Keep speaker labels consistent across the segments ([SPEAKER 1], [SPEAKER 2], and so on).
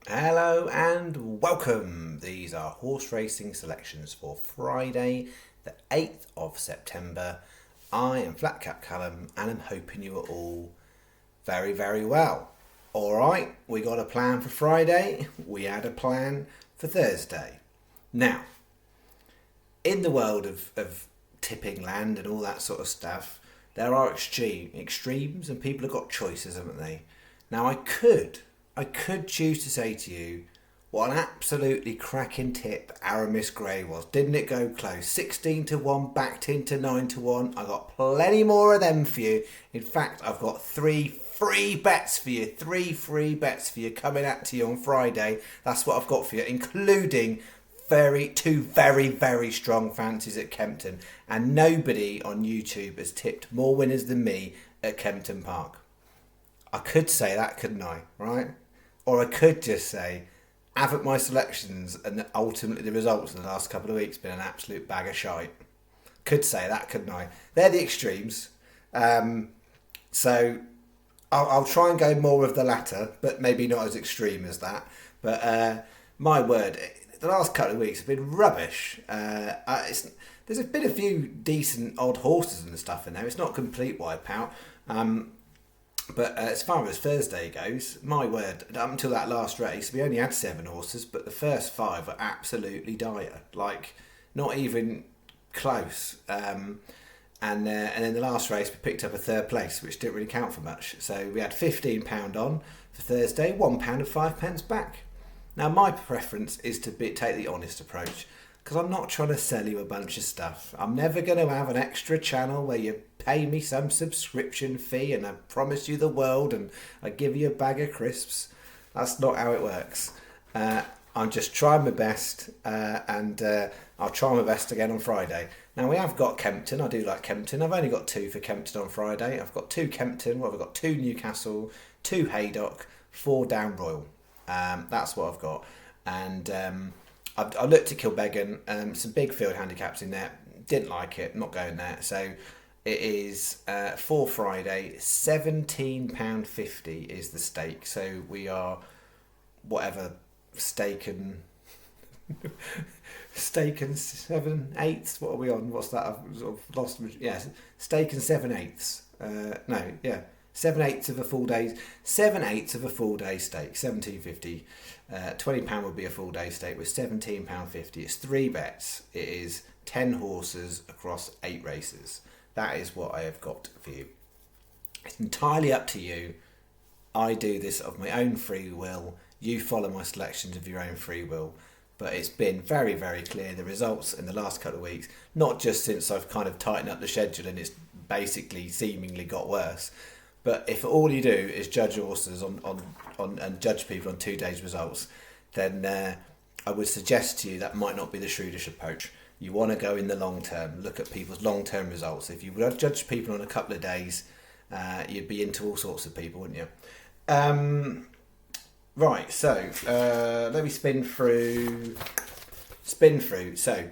[SPEAKER 1] Hello and welcome. These are horse racing selections for Friday, the 8th of September. I am Flat Cap Callum and I'm hoping you are all very, very well. Alright, we got a plan for Friday, we had a plan for Thursday. Now, in the world of tipping land and all that sort of stuff, there are extremes and people have got choices, haven't they? Now I could choose to say to you what an absolutely cracking tip Aramis Gray was. Didn't it go close? 16 to 1, backed into 9 to 1. I got plenty more of them for you. In fact, I've got three free bets for you. Three free bets for you coming at to you on Friday. That's what I've got for you, including two very strong fancies at Kempton. And nobody on YouTube has tipped more winners than me at Kempton Park. I could say that, couldn't I? Right? Or I could just say, haven't my selections and ultimately the results in the last couple of weeks been an absolute bag of shite? Could say that, couldn't I? They're the extremes. So I'll try and go more of the latter, but maybe not as extreme as that. But my word, the last couple of weeks have been rubbish. There's been a few decent odd horses and stuff in there. It's not complete wipeout. But as far as Thursday goes, my word, up until that last race, we only had 7 horses, but the first 5 were absolutely dire. Like, not even close. And then the last race, we picked up a 3rd place, which didn't really count for much. So we had £15 on for Thursday, £1 and 5 pence back. Now, my preference is to take the honest approach, because I'm not trying to sell you a bunch of stuff. I'm never going to have an extra channel where you pay me some subscription fee and I promise you the world and I give you a bag of crisps. That's not how it works. I'm just trying my best and I'll try my best again on Friday. Now we have got Kempton. I do like Kempton. I've only got 2 for Kempton on Friday. I've got 2 Kempton. Well, I've got 2 Newcastle, 2 Haydock, 4 Down Royal. That's what I've got. And I looked at Kilbeggan, some big field handicaps in there. Didn't like it, not going there. So it is for Friday, £17.50 is the stake. So we are whatever staken 7/8. What are we on? What's that? I've sort of lost. Yeah, staken 7/8. No, yeah. 7/8 of a full day, 7/8 of a full day stake, £17.50. £20 would be a full day stake with £17.50. It's 3 bets. It is 10 horses across 8 races. That is what I have got for you. It's entirely up to you. I do this of my own free will. You follow my selections of your own free will. But it's been very, very clear the results in the last couple of weeks, not just since I've kind of tightened up the schedule and it's basically seemingly got worse. But if all you do is judge horses on and judge people on 2 days' results, then I would suggest to you that might not be the shrewdest approach. You want to go in the long term, look at people's long-term results. If you would judge people on a couple of days, you'd be into all sorts of people, wouldn't you? Right, so let me spin through. So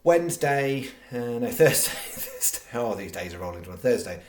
[SPEAKER 1] Wednesday, no, Thursday. Oh, these days are rolling to on Thursday.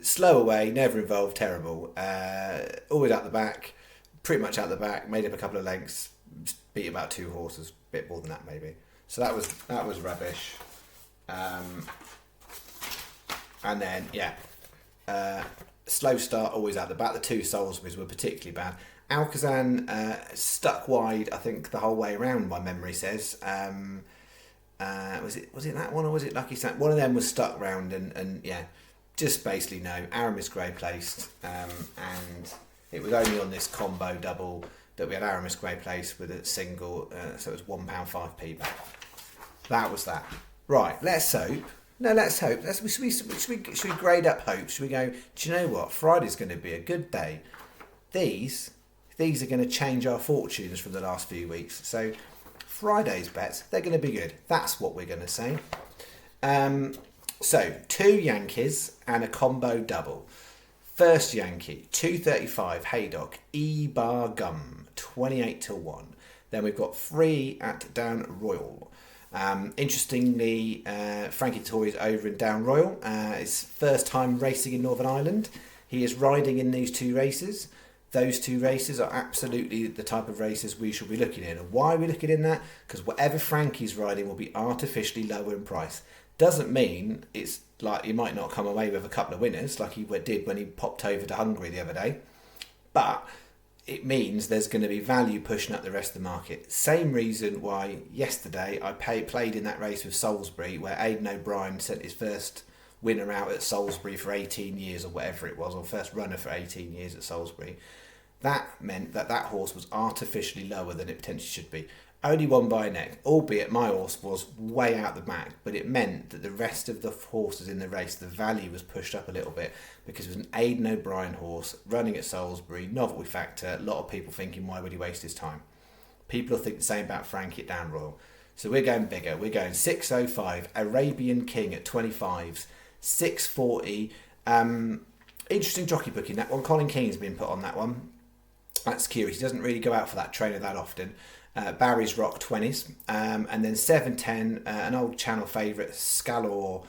[SPEAKER 1] Slow away, never involved, terrible. Always out the back, pretty much out the back. Made up a couple of lengths, beat about 2 horses, bit more than that maybe. So that was rubbish. And then slow start, always out the back. The 2 Salisburys were particularly bad. Alcazan stuck wide, I think, the whole way around. My memory says. Was it that one or was it Lucky Sam? One of them was stuck round and just basically no. Aramis Gray placed, and it was only on this combo double that we had Aramis Gray placed with a single, so it was £1.5p back. That was that. Right, let's hope. No, let's hope. Should we grade up hope? Should we go, do you know what? Friday's going to be a good day. These are going to change our fortunes from the last few weeks. So Friday's bets, they're going to be good. That's what we're going to say. So 2 Yankees and a combo double. First Yankee, 235 Haydock, E-Bar Gum, 28 to 1. Then we've got 3 at Down Royal. Interestingly, Frankie Dettori's over in Down Royal. His first time racing in Northern Ireland. He is riding in these 2 races. those two races are absolutely the type of races we should be looking in. And why are we looking in that? Because whatever Frankie's riding will be artificially lower in price. Doesn't mean it's like he might not come away with a couple of winners like he did when he popped over to Hungary the other day. But it means there's going to be value pushing up the rest of the market. Same reason why yesterday I played in that race with Salisbury, where Aidan O'Brien sent his first winner out at Salisbury for 18 years or whatever it was, or first runner for 18 years at Salisbury. That meant that horse was artificially lower than it potentially should be. Only won by a neck, albeit my horse was way out the back, but it meant that the rest of the horses in the race, the value was pushed up a little bit because it was an Aidan O'Brien horse running at Salisbury, novelty factor, a lot of people thinking why would he waste his time. People will think the same about Frankie at Down Royal. So we're going bigger, we're going 605, Arabian King at 25s, 640, interesting jockey booking that one, Colin Keane's been put on that one. That's curious, he doesn't really go out for that trainer that often. Barry's Rock 20s, and then 710, an old channel favourite, Scalor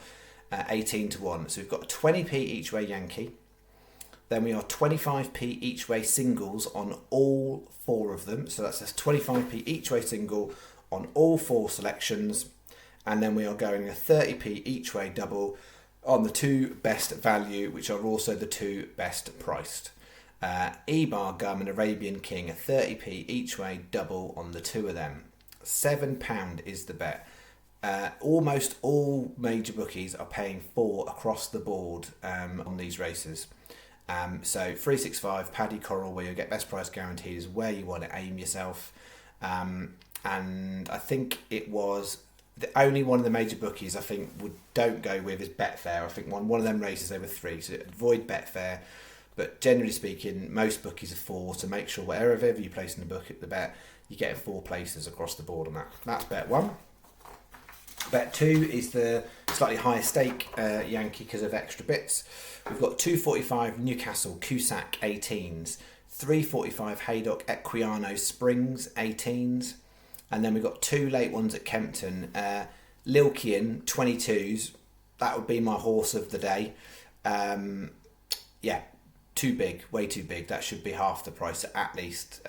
[SPEAKER 1] 18 to 1. So we've got 20p each way Yankee, then we are 25p each way singles on all four of them, so that's 25p each way single on all four selections, and then we are going a 30p each way double on the two best value, which are also the two best priced. E-Bar Gum and Arabian King, a 30p each way double on the two of them. £7 is the bet. Almost all major bookies are paying 4 across the board on these races. So 365 Paddy Coral, where you get best price guaranteed, is where you want to aim yourself. And I think it was the only one of the major bookies I think don't go with is Betfair. I think one of them races over 3, so avoid Betfair. But generally speaking, most bookies are 4, so make sure wherever you place in the bet, you get 4 places across the board on that. That's bet 1. Bet 2 is the slightly higher stake Yankee because of extra bits. We've got 245 Newcastle Cusack 18s, 345 Haydock Equiano Springs 18s, and then we've got 2 late ones at Kempton. Lilkian 22s, that would be my horse of the day. Yeah. Too big, way too big. That should be half the price at least.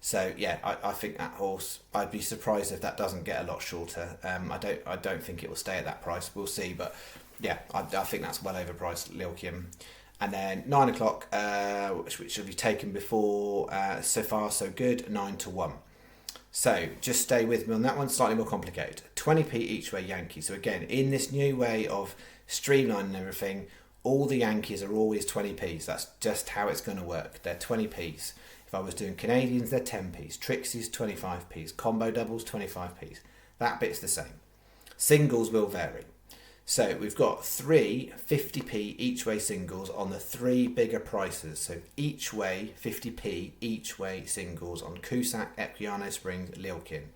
[SPEAKER 1] So yeah, I think that horse, I'd be surprised if that doesn't get a lot shorter. I don't think it will stay at that price. We'll see, but yeah, I think that's well overpriced, Lilkian. And then 9 o'clock, which have you taken before? So far so good, 9 to 1. So just stay with me on that one. Slightly more complicated. 20p each way Yankee. So again, in this new way of streamlining everything, all the Yankees are always 20p's. That's just how it's going to work. They're 20p's. If I was doing Canadians, they're 10p's. Trixies, 25p's. Combo doubles, 25p's. That bit's the same. Singles will vary. So we've got 3 50p each way singles on the 3 bigger prices. So each way 50p each way singles on Cusack, Equiano Springs, Lilkin.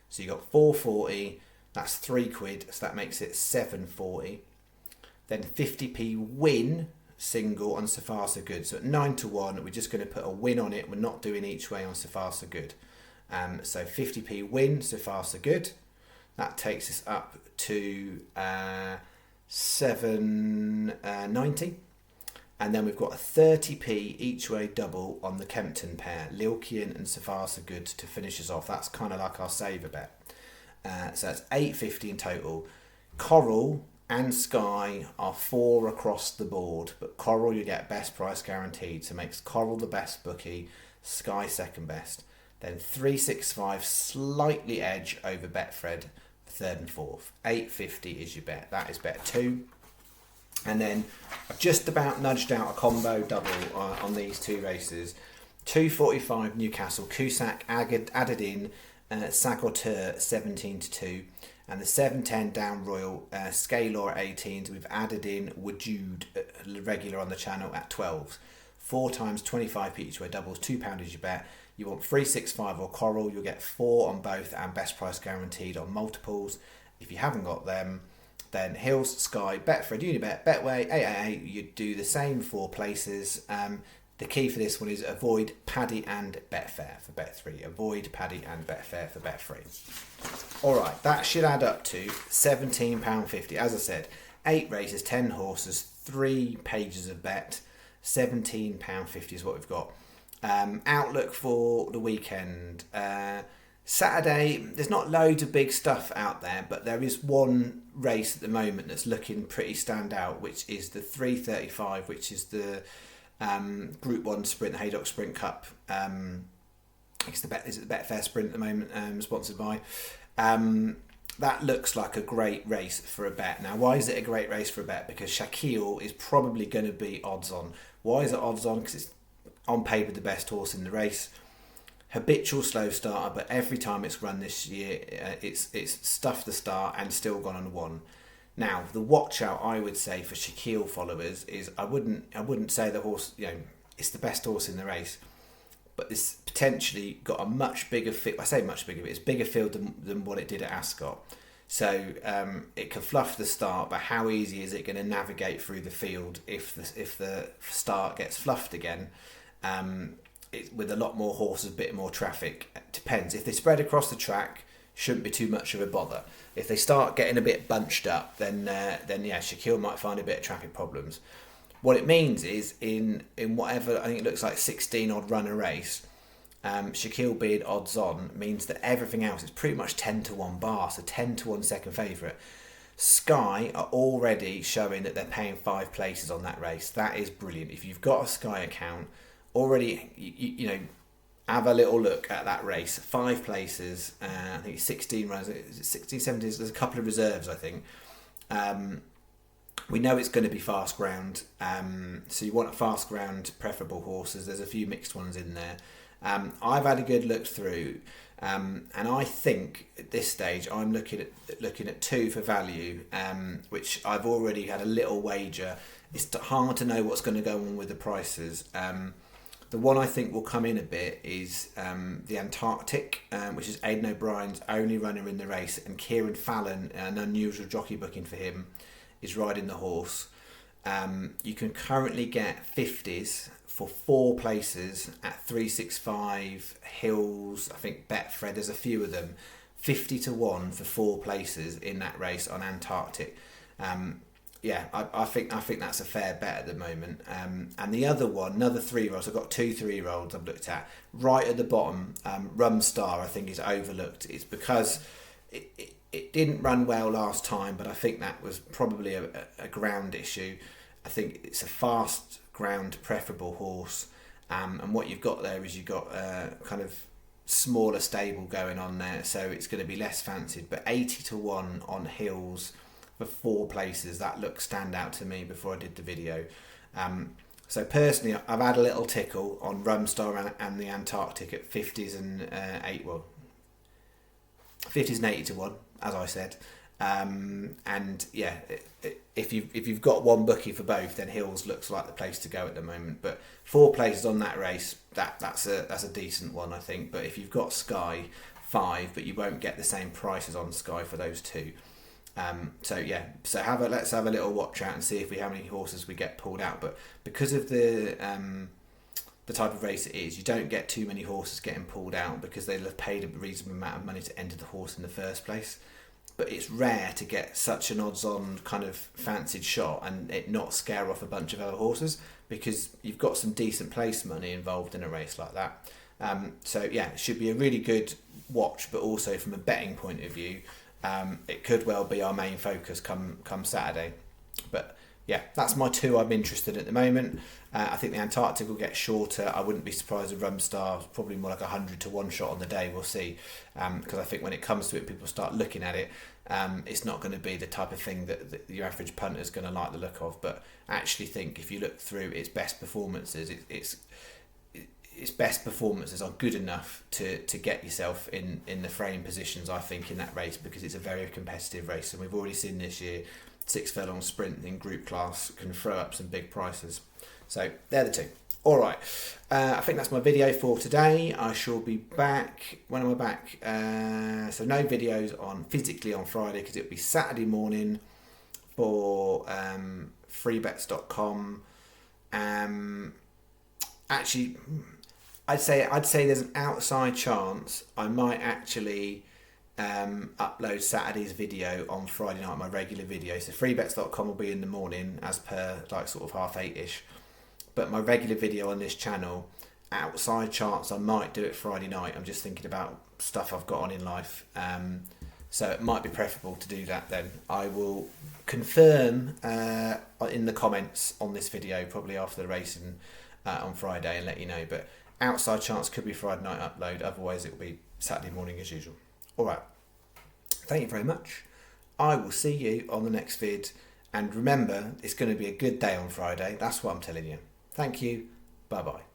[SPEAKER 1] So you got 440. That's £3, so that makes it 740. Then 50p win single on So Far So Good. So at 9 to 1, we're just going to put a win on it. We're not doing each way on So Far So Good. So 50p win, So Far So Good. That takes us up to 790. And then we've got a 30p each way double on the Kempton pair, Lilkian and So Far So Good, to finish us off. That's kind of like our saver bet. So that's 850 in total. Coral and Sky are 4 across the board, but Coral you get best price guaranteed, so makes Coral the best bookie, Sky second best. Then 365 slightly edge over Betfred for 3rd and 4th. 850 is your bet. That is bet 2. And then I've just about nudged out a combo double on these 2 races. 245 Newcastle Cusack added in Sagoteur 17 to 2. And the 710 Down Royal Scalor 18s, we've added in Wajud regular on the channel at 12s. 4 times 25p each way doubles, £2 is your bet. You want 365 or Coral, you'll get 4 on both and best price guaranteed on multiples. If you haven't got them, then Hills, Sky, Betfred, Unibet, Betway, AAA, you do the same 4 places. The key for this one is avoid Paddy and Betfair for bet 3. Avoid Paddy and Betfair for bet 3. Alright, that should add up to £17.50. As I said, 8 races, 10 horses, 3 pages of bet. £17.50 is what we've got. Outlook for the weekend. Saturday, there's not loads of big stuff out there, but there is one race at the moment that's looking pretty standout, which is the 3:35, which is the Group 1 sprint, the Haydock Sprint Cup. Is it the Betfair Sprint at the moment, sponsored by. That looks like a great race for a bet. Now, why is it a great race for a bet? Because Shaquille is probably going to be odds on. Why is it odds on? Because it's on paper the best horse in the race. Habitual slow starter, but every time it's run this year, it's stuffed the start and still gone on one. Now, the watch out I would say for Shaquille followers is I wouldn't say the horse, it's the best horse in the race, but it's potentially got a much bigger field. I say much bigger, but it's bigger field than what it did at Ascot. So it can fluff the start, but how easy is it going to navigate through the field if the start gets fluffed again? With a lot more horses, a bit more traffic. It depends. If they spread across the track, shouldn't be too much of a bother. If they start getting a bit bunched up, then Shaquille might find a bit of traffic problems. What it means is in whatever, I think it looks like 16 odd run a race, Shaquille being odds on means that everything else is pretty much 10 to 1 bar, so 10 to 1 second favourite. Sky are already showing that they're paying 5 places on that race. That is brilliant. If you've got a Sky account, already, have a little look at that race. 5 places, I think it's 16 runs, 16, 17, there's a couple of reserves, I think. We know it's going to be fast ground, so you want a fast ground preferable horses. There's a few mixed ones in there. I've had a good look through, and I think at this stage I'm looking at 2 for value, which I've already had a little wager. It's hard to know what's going to go on with the prices. The one I think will come in a bit is the Antarctic, which is Aidan O'Brien's only runner in the race, and Kieran Fallon, an unusual jockey booking for him, is riding the horse. You can currently get 50s for 4 places at 365, Hills, I think Betfred, there's a few of them. 50 to 1 for 4 places in that race on Antarctic. I think that's a fair bet at the moment. And the other one, another 3-year-olds, I've got 2 3-year-olds I've looked at. Right at the bottom, Rum Star I think is overlooked. It's because it didn't run well last time, but I think that was probably a ground issue. I think it's a fast ground preferable horse. And what you've got there is you've got a kind of smaller stable going on there, so it's going to be less fancied. But 80 to 1 on Hills for 4 places, that looked stand out to me before I did the video. So personally, I've had a little tickle on Rumstar and the Antarctic at 50s and 50s and 80 to 1, as I said. And yeah, if you've got one bookie for both, then Hills looks like the place to go at the moment. But 4 places on that race, that's a decent one, I think. But if you've got Sky, 5, but you won't get the same prices on Sky for those 2. So let's have a little watch out and see how many horses we get pulled out. But because of the type of race it is, you don't get too many horses getting pulled out because they'll have paid a reasonable amount of money to enter the horse in the first place. But it's rare to get such an odds-on kind of fancied shot and it not scare off a bunch of other horses, because you've got some decent place money involved in a race like that. It should be a really good watch, but also from a betting point of view, it could well be our main focus come Saturday. But yeah, that's my 2 I'm interested in at the moment. I think the Antarctic will get shorter. I wouldn't be surprised if Rumstar, probably more like 100 to 1 shot on the day. We'll see, because I think when it comes to it, people start looking at it. It's not going to be the type of thing that your average punter is going to like the look of. But I actually think if you look through its best performances, its best performances are good enough to get yourself in the frame positions, I think, in that race, because it's a very competitive race. And we've already seen this year 6 furlong sprint in group class can throw up some big prices. So they're the 2. All right, I think that's my video for today. I shall be back. When am I back? So no videos physically on Friday, because it'll be Saturday morning for freebets.com. Actually, I'd say there's an outside chance I might actually upload Saturday's video on Friday night, my regular video. So freebets.com will be in the morning as per like sort of 8:30ish. But my regular video on this channel outside chance I might do it Friday night. I'm just thinking about stuff I've got on in life. So it might be preferable to do that then. I will confirm in the comments on this video, probably after the racing on Friday, and let you know. But outside chance could be Friday night upload. Otherwise, it will be Saturday morning as usual. All right. Thank you very much. I will see you on the next vid. And remember, it's going to be a good day on Friday. That's what I'm telling you. Thank you. Bye-bye.